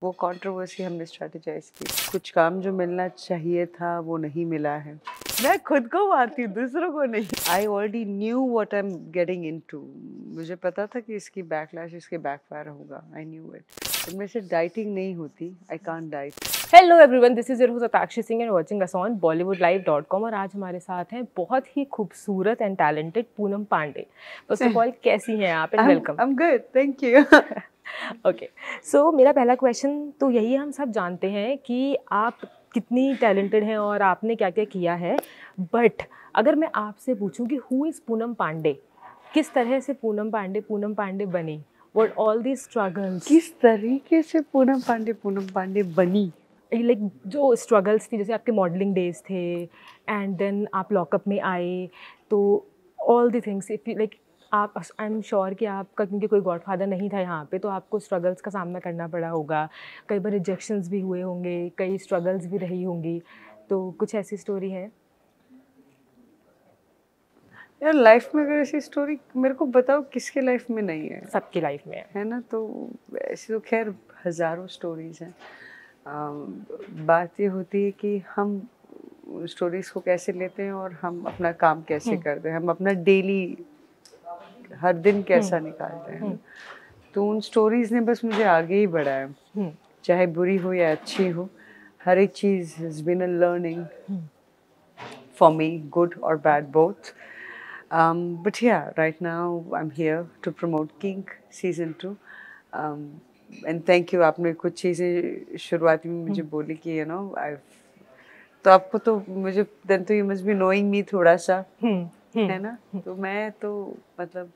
वो कंट्रोवर्सी हमने स्ट्रेटेजाइज की। कुछ काम जो मिलना चाहिए था वो नहीं मिला है। मैं खुद को मारती हूँ, दूसरों को नहीं। I already knew what I am getting into. मुझे पता था कि इसकी बैकलैश, इसके बैकफायर होगा। I knew it. इनमें से डाइटिंग नहीं होती। I can't diet. Hello everyone, this is your host Sakshi Singh and watching us on bollywoodlive.com। और आज हमारे साथ हैं बहुत ही खूबसूरत and talented Poonam Pandey. First of all, कैसी हैं आप? And welcome. I am good, thank you. Okay, सो मेरा पहला क्वेश्चन तो यही है, हम सब जानते हैं कि आप कितनी टैलेंटेड हैं और आपने क्या क्या किया है। बट अगर मैं आपसे पूछूं कि हु इज़ पूनम पांडे, किस तरह से पूनम पांडे बनी, व्हाट ऑल दी स्ट्रगल्स, किस तरीके से पूनम पांडे बनी? लाइक जो स्ट्रगल्स थी, जैसे आपके मॉडलिंग डेज थे एंड देन आप लॉकअप में आए, तो all the things, if like आप, आई एम श्योर कि आपका, क्योंकि कोई गॉडफादर नहीं था यहाँ पे, तो आपको स्ट्रगल्स का सामना करना पड़ा होगा, कई बार रिजेक्शंस भी हुए होंगे, कई स्ट्रगल्स भी रही होंगी, तो कुछ ऐसी स्टोरी है? यार लाइफ में अगर ऐसी स्टोरी मेरे को बताओ, किसके लाइफ में नहीं है? सबकी लाइफ में है ना? तो ऐसी तो खैर हजारों स्टोरीज हैं। बात ये होती है कि हम स्टोरीज को कैसे लेते हैं और हम अपना काम कैसे करते हैं, हम अपना डेली हर दिन कैसा निकालते हैं ना? तो उन स्टोरीज ने बस मुझे आगे ही बढ़ाया, चाहे बुरी हो या अच्छी हो। हर एक चीज has been a learning for me, good or bad, both. But yeah, right now I'm here to promote King season 2. And thank you. आपने कुछ चीज़ें शुरुआती में मुझे बोली कि I've, तो आपको तो मुझे then तो you must be knowing me थोड़ा सा, है ना? तो मैं तो मतलब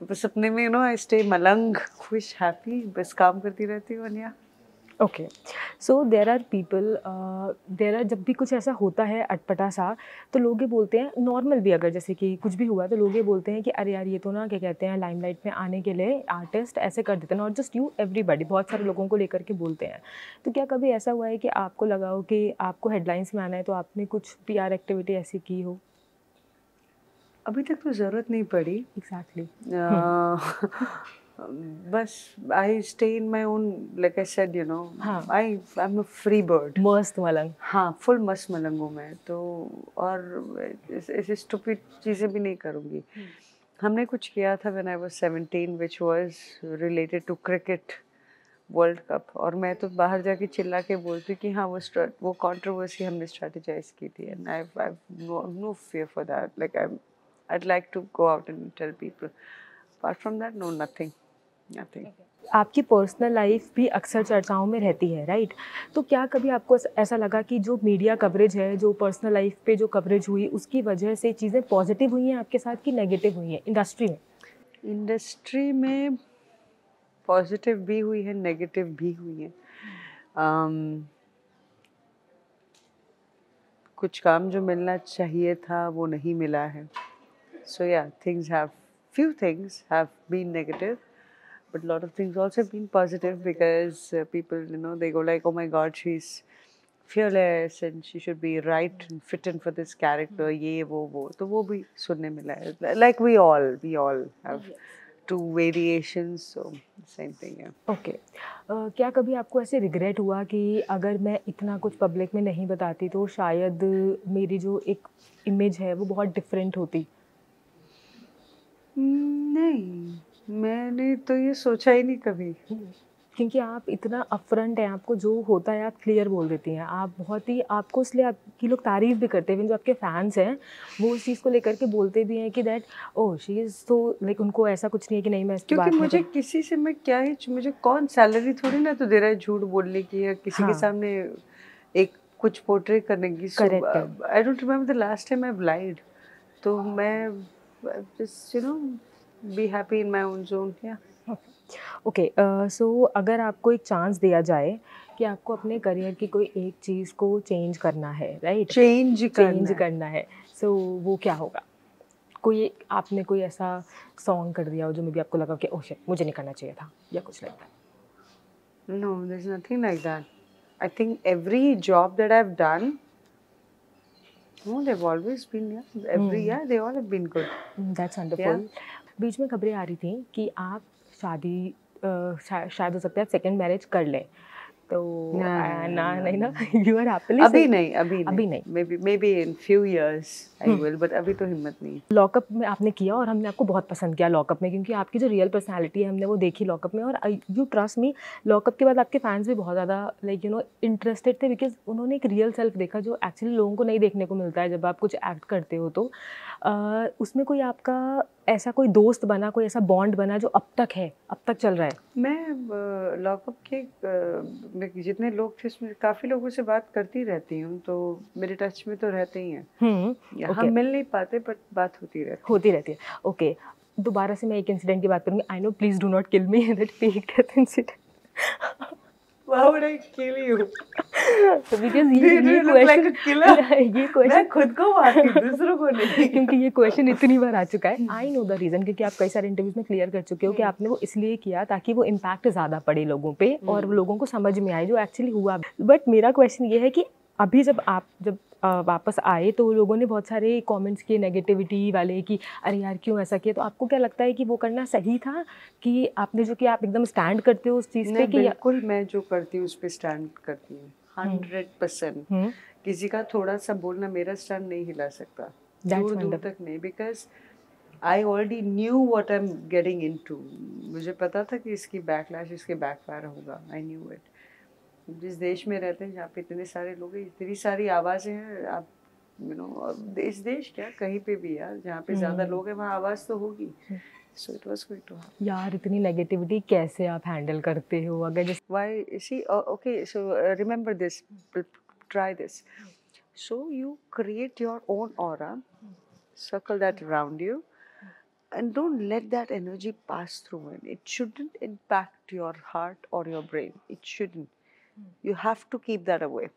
बस अपने में I stay मलंग, खुश, happy, बस काम करती रहती हूँ अनिया। Okay, so there are people, जब भी कुछ ऐसा होता है अटपटा सा, तो लोग ये बोलते हैं, नॉर्मल भी अगर जैसे कि कुछ भी हुआ, तो लोग ये बोलते हैं कि अरे यार, ये तो ना क्या कहते हैं, लाइमलाइट में आने के लिए आर्टिस्ट ऐसे कर देते हैं, नॉट जस्ट यू, एवरीबडी, बहुत सारे लोगों को लेकर के बोलते हैं। तो क्या कभी ऐसा हुआ है कि आपको लगा हो कि आपको हेडलाइंस में आना है, तो आपने कुछ PR एक्टिविटी ऐसी की हो? अभी तक तो ज़रूरत नहीं पड़ी। एग्जैक्टली। बस I stay in my own, like I said, हाँ, I am a free bird. मस्त मलंग। हाँ, फुल मस्त मलंग हूँ मैं तो। और ऐसी स्टूपिड चीज़ें भी नहीं करूँगी। हमने कुछ किया था when I was 17 which was related to cricket world cup, और मैं तो बाहर जाके चिल्ला के बोलती कि हाँ, वो कंट्रोवर्सी हमने स्ट्रेटेजाइज की थी, and I know fear for that. Like I'd like to go out and tell people. Apart from that, no, nothing. आपकी पर्सनल लाइफ भी अक्सर चर्चाओं में रहती है, राइट? तो क्या कभी आपको ऐसा लगा कि जो मीडिया कवरेज है, जो पर्सनल लाइफ पे जो कवरेज हुई, उसकी वजह से चीज़ें पॉजिटिव हुई हैं आपके साथ कि नेगेटिव हुई हैं इंडस्ट्री में? इंडस्ट्री में पॉजिटिव भी हुई है, नेगेटिव भी हुई है। कुछ काम जो मिलना चाहिए था वो नहीं मिला है। So yeah, few things have been negative, but a lot of things also have been positive, because people, they go like, oh my God, she's fearless and she should be right and fit in for this character, ये वो तो वो भी सुनने मिला है। Like we all have two variations, so same thing, yeah. Okay, क्या कभी आपको ऐसे रिग्रेट हुआ कि अगर मैं इतना कुछ पब्लिक में नहीं बताती तो शायद मेरी जो एक इमेज है वो बहुत डिफरेंट होती? नहीं, मैंने तो ये सोचा ही नहीं कभी। क्योंकि आप इतना अपफ्रंट हैं, आपको जो होता है आप क्लियर बोल देती हैं, आप बहुत ही, आपको इसलिए आपकी लोग तारीफ़ भी करते हैं, जो आपके फैंस हैं वो उस चीज़ को लेकर के बोलते भी हैं कि दैट ओह शी इज़, तो लाइक उनको ऐसा कुछ नहीं है कि नहीं मैं इसकी क्योंकि बात नहीं मुझे करूँ। किसी से मैं क्या ही, मुझे कौन सैलरी थोड़ी ना तो दे रहा है झूठ बोलने की या किसी के हाँ, सामने एक कुछ पोर्ट्रे करने की। सो करेक्ट है। I don't remember the last time I lied. तो मैं just be happy in my own zone, yeah. Okay, so अगर आपको एक चांस दिया जाए कि आपको अपने करियर की कोई एक चीज़ को चेंज करना है, राइट? चेंज करना चेंज है। करना है, सो वो क्या होगा? कोई आपने कोई ऐसा सॉन्ग कर दिया हो जो मे बी आपको लगा कि ओह शिट, मुझे नहीं करना चाहिए था, या कुछ like that? No, there is nothing like that. I think every job that I have done, no, they've always been, yeah, every year they all have been good. That's Yeah. Wonderful. बीच में खबरें आ रही थी कि आप शादी शायद हो सकता है आप सेकंड मैरिज कर लें, तो नहीं ना, यू आर हैप्पीली अभी नहीं may be in few years I will, but अभी तो हिम्मत नहीं। लॉकअप में आपने किया और हमने आपको बहुत पसंद किया लॉकअप में, क्योंकि आपकी जो रियल पर्सनालिटी है हमने वो देखी लॉकअप में, और यू ट्रस्ट मी, लॉकअप के बाद आपके फैंस भी बहुत ज़्यादा लाइक यू नो इंटरेस्टेड थे, बिकॉज उन्होंने एक रियल सेल्फ देखा जो एक्चुअली लोगों को नहीं देखने को मिलता है जब आप कुछ एक्ट करते हो। तो उसमें कोई आपका ऐसा कोई दोस्त बना, कोई ऐसा बॉन्ड बना जो अब तक चल रहा है? मैं लॉकअप के जितने लोग थे उसमें काफ़ी लोगों से बात करती रहती हूँ, तो मेरे टच में तो रहते ही हैं। हम मिल नहीं पाते बट बात होती रहती है। ओके, दोबारा से मैं एक इंसिडेंट की बात करूँगी। I know, please do not kill me, that fake death incident. Why would I kill you? Because ये क्वेश्चन मैं खुद को मारती हूँ, दूसरों को नहीं। क्योंकि ये क्वेश्चन इतनी बार आ चुका है। आई नो द रीज़न, क्योंकि आप कई सारे इंटरव्यूज में क्लियर कर चुके हो कि आपने वो इसलिए किया ताकि वो इम्पैक्ट ज़्यादा पड़े लोगों पे और लोगों को समझ में आए जो एक्चुअली हुआ। बट मेरा क्वेश्चन ये है कि अभी जब वापस आए तो लोगों ने बहुत सारे कमेंट्स किए नेगेटिविटी वाले कि अरे यार क्यों ऐसा किया, तो आपको क्या लगता है कि वो करना सही था कि आपने जो किया आप एकदम स्टैंड करते हो उस चीज़ पे? कि बिल्कुल, मैं जो करती हूँ उस पर स्टैंड करती हूँ 100%। किसी का थोड़ा सा बोलना मेरा स्टैंड नहीं हिला सकता, दूर तक नहीं, because I already knew what I am getting into. मुझे पता था कि इसकी बैकलैश, इसके बैकफायर होगा। I knew it. जिस देश में रहते हैं जहाँ पे इतने सारे लोग हैं, इतनी सारी आवाज़ें हैं, आप यू नो देश क्या कहीं पे भी यार, जहाँ पे ज़्यादा लोग हैं वहाँ आवाज़ तो होगी। So it was going to happen. यार इतनी नेगेटिविटी कैसे आप हैंडल करते हो? अगर जैसे why see okay, so remember this, try this. So you create your own aura, circle that around you, and don't let that energy pass through it. It shouldn't impact your heart or your brain. It shouldn't. You have to keep that away,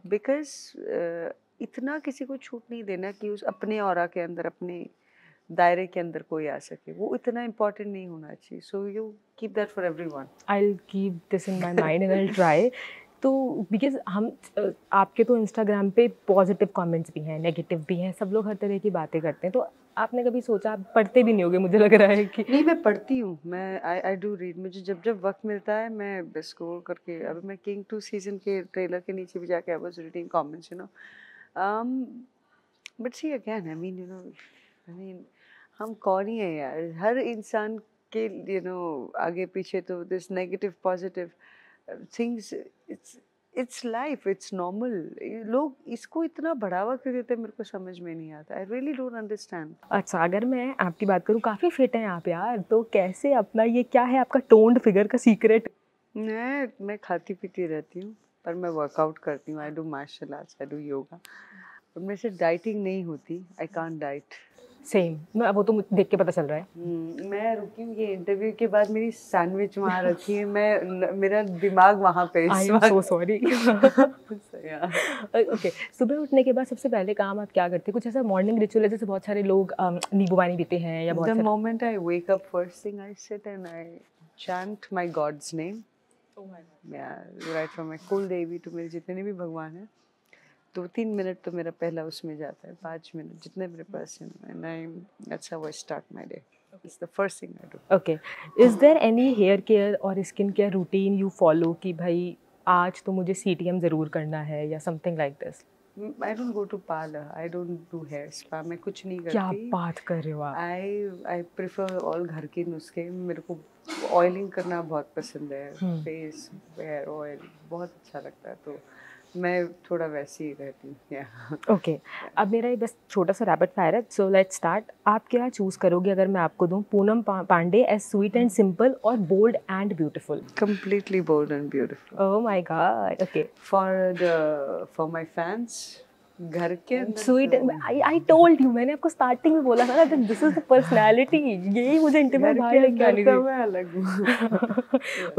because इतना किसी को छूट नहीं देना कि उस अपने aura के अंदर, अपने दायरे के अंदर कोई आ सके, वो इतना इम्पोर्टेंट नहीं होना चाहिए। So you keep that for everyone. I will keep this in my mind and I will try. तो बिकॉज हम आपके तो इंस्टाग्राम पे पॉजिटिव कमेंट्स भी हैं, नेगेटिव भी हैं, सब लोग हर तरह की बातें करते हैं, तो आपने कभी सोचा, आप पढ़ते भी नहीं होगे मुझे लग रहा है कि? नहीं, मैं पढ़ती हूँ, मैं आई डू रीड। मुझे जब वक्त मिलता है मैं स्क्रॉल करके, अभी मैं किंग 2 सीजन के ट्रेलर के नीचे भी जाके I was reading comments, you know. But see again, I mean हम कौन ही है यार, हर इंसान के यू नो आगे पीछे तो this negative positive things, it's life, it's normal. लोग इसको इतना बढ़ावा क्यों देते हैं मेरे को समझ में नहीं आता। I really don't understand. अच्छा, अगर मैं आपकी बात करूँ, काफ़ी फिट हैं आप यार, तो कैसे अपना ये क्या है आपका टोन्ड फिगर का सीक्रेट? मैं खाती पीती रहती हूँ, पर मैं वर्कआउट करती हूँ। I do martial arts, I do yoga, पर मेरे से डाइटिंग नहीं होती। I can't diet. सेम, मैं वो तो मुझे देख के पता चल रहा है। मैं रुकी हूँ, ये इंटरव्यू के बाद मेरी सैंडविच वहाँ रखी है, मेरा दिमाग वहाँ पे। I am so sorry. Okay, सुबह उठने के बाद सबसे पहले काम आप क्या करते हैं? कुछ ऐसा मॉर्निंग रिचुअल है जैसे बहुत सारे लोग नींबू पानी पीते हैं या बहुत the moment I wake up, first thing I sit and I chant my God's name. Right from my कुल देवी टू मेरे जितने भी भगवान हैं, 2-3 मिनट तो मेरा पहला उसमें जाता है, 5 मिनट जितने मेरे पास हैं, and I that's how I start my day. It's the first thing I do. Okay, is there any hair care और skin care routine you follow कि भाई आज तो मुझे CTM ज़रूर करना है या something like this? I don't go to parlour, I don't do hair spa, मैं कुछ नहीं करती। क्या बात कर रहे हो आप? आई प्रेफर ऑल घर के नुस्खे। मेरे को ऑयलिंग करना बहुत पसंद है, फेस हेयर ऑयल बहुत अच्छा लगता है, तो मैं थोड़ा वैसी ही रहती हूँ। ओके, अब मेरा ये बस छोटा सा रैपिड फायर है, सो लेट्स स्टार्ट। आप क्या चूज़ करोगे अगर मैं आपको दूँ Poonam Pandey as sweet and simple और bold and beautiful? Completely bold and beautiful. Oh my God. Okay, for my fans, घर के अंदर स्वीट, आई टोल्ड यू, मैंने आपको स्टार्टिंग में बोला था ना, दिस इज द पर्सनालिटी, यही मुझे इंटरव्यू बाहर लेके आनी थी। मैं अलग हूँ।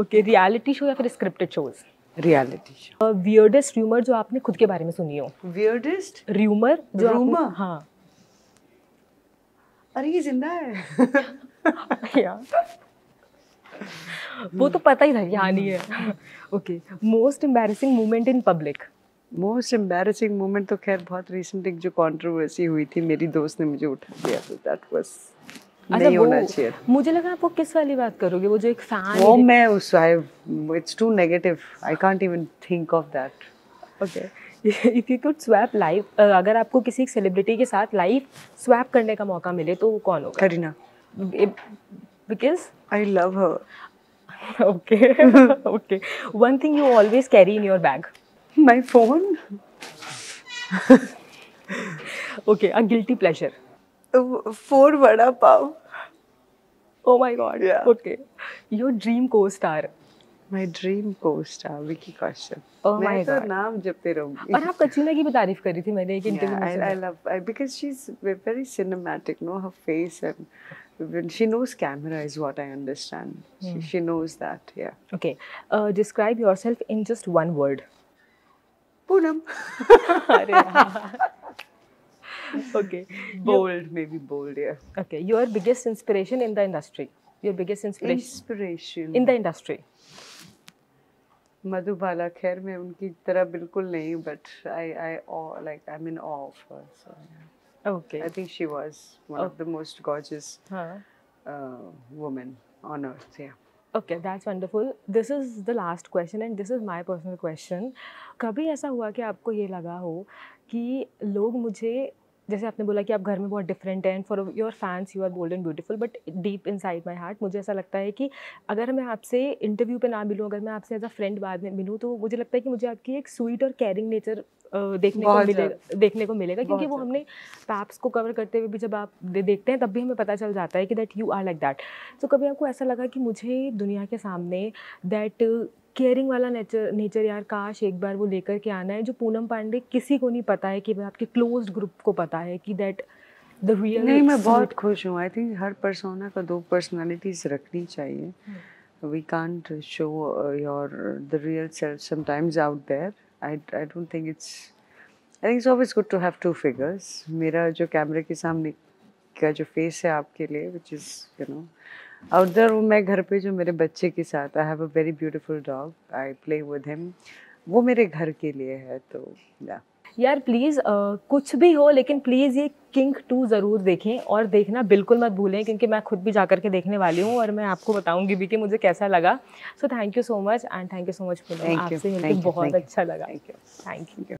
ओके, रियलिटी शो या फिर scripted shows? Reality show. Weirdest rumour जो आपने खुद के बारे में सुनी हो? वियर्डेस्ट र्यूमर जो Rumor? हाँ। अरे ये जिंदा है। यार वो तो पता ही था यहाँ नहीं है। Okay, most embarrassing moment in public? Most embarrassing moment तो खैर बहुत रिसेंट एक जो कंट्रोवर्सी हुई थी, मेरी दोस्त ने मुझे उठा दिया, तो दैट वाज नहीं होना चाहिए। मुझे लगा आप वो किस वाली बात करोगे, वो जो एक फैन। वो मैं उस it's too negative, I can't even think of that. Okay, if you could swap life, अगर आपको किसी सेलिब्रिटी के साथ लाइफ स्वैप करने का मौका मिले तो वो कौन होगा? Kareena. Because I love her. Okay okay, one thing you always carry in your bag? My phone. Okay, a guilty pleasure? 4 vada pav. Oh my God. Yeah. Okay. Your dream co-star? My dream co-star Vicky Kaushal. Oh my मैं तो God. नाम जपते रहूंगी। और आप कटरीना की भी तारीफ कर रही थी मैंने एक इंटरव्यू में I love because she's very cinematic, no, her face and when she knows camera is what I understand. She knows that, yeah. Okay. Describe yourself in just one word. Poonam. अरे यार. Okay. Bold, maybe bold, yeah. Okay. Your biggest inspiration in the industry? Your biggest inspiration in the industry? Madhubala. खैर मैं उनकी तरह बिल्कुल नहीं, but I'm in awe of her. So yeah. Okay. I think she was one of the most gorgeous women on earth. Yeah. Okay, that's wonderful. This is the last question and this is my personal question. कभी ऐसा हुआ कि आपको ये लगा हो कि लोग मुझे, जैसे आपने बोला कि आप घर में बहुत डिफरेंट हैं, for your fans you are bold and beautiful, but deep inside my heart मुझे ऐसा लगता है कि अगर मैं आपसे इंटरव्यू पे ना मिलूँ, अगर मैं आपसे एज अ फ्रेंड बाद में मिलूँ, तो मुझे लगता है कि मुझे आपकी एक स्वीट और केयरिंग नेचर देखने को मिलेगा क्योंकि वो हमने पैप्स को कवर करते हुए भी जब आप देखते हैं तब भी हमें पता चल जाता है कि that you are like that. तो कभी आपको ऐसा लगा कि मुझे दुनिया के सामने दैट केयरिंग वाला नेचर यार काश एक बार वो लेकर के आना है, जो पूनम पांडे किसी को नहीं पता है कि आपके क्लोज्ड ग्रुप को पता है कि दैट द रियल? नहीं, मैं बहुत खुश हूँ। आई थिंक हर पर्सोना का 2 पर्सनालिटीज रखनी चाहिए। We can't show your the real self sometimes out there. I don't think I think it's always good to have 2 figures. मेरा जो कैमरे के सामने का जो फेस है आपके लिए, which is out there, वो मैं घर पे जो मेरे बच्चे के साथ, I have a very beautiful dog, I play with him, वो मेरे घर के लिए है। तो यार प्लीज़ कुछ भी हो लेकिन प्लीज़ ये किंग 2 ज़रूर देखें और देखना बिल्कुल मत भूलें क्योंकि मैं खुद भी जाकर के देखने वाली हूँ और मैं आपको बताऊँगी भी कि मुझे कैसा लगा। So thank you so much and thank you so much Poonam, आपसे मिलकर बहुत अच्छा लगा। Thank you.